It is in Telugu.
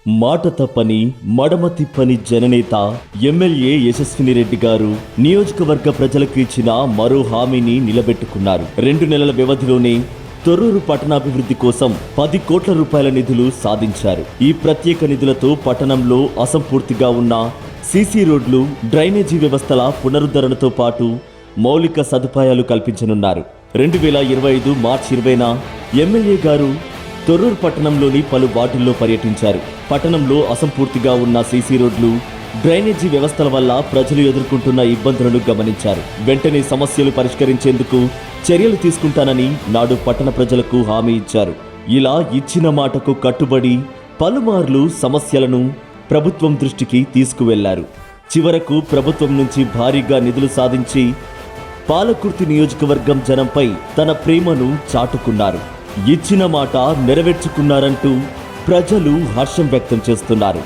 మాట తప్పని మడమ తిప్పని జననేత ఎమ్మెల్యే యశస్విని రెడ్డి గారు నియోజకవర్గ ప్రజలకు ఇచ్చిన మరో హామీని నిలబెట్టుకున్నారు. 2 నెలల వ్యవధిలోనే తొర్రూరు పట్టణాభివృద్ధి కోసం 10 కోట్ల రూపాయల నిధులు సాధించారు. ఈ ప్రత్యేక నిధులతో పట్టణంలో అసంపూర్తిగా ఉన్న సీసీ రోడ్లు, డ్రైనేజీ వ్యవస్థల పునరుద్ధరణతో పాటు మౌలిక సదుపాయాలు కల్పించనున్నారు. 2025 మార్చి 20న ఎమ్మెల్యే గారు తొర్రూరు పట్టణంలోని పలు వార్డుల్లో పర్యటించారు. పట్టణంలో అసంపూర్తిగా ఉన్న సీసీ రోడ్లు, డ్రైనేజీ వ్యవస్థల వల్ల ప్రజలు ఎదుర్కొంటున్న ఇబ్బందులను గమనించారు. వెంటనే సమస్యలు పరిష్కరించేందుకు చర్యలు తీసుకుంటానని నాడు పట్టణ ప్రజలకు హామీ ఇచ్చారు. ఇలా ఇచ్చిన మాటకు కట్టుబడి పలుమార్లు సమస్యలను ప్రభుత్వం దృష్టికి తీసుకువెళ్లారు. చివరకు ప్రభుత్వం నుంచి భారీగా నిధులు సాధించి పాలకుర్తి నియోజకవర్గం జనంపై తన ప్రేమను చాటుకున్నారు. ఇచ్చిన మాట నెరవేర్చుకున్నారంటూ ప్రజలు హర్షం వ్యక్తం చేస్తున్నారు.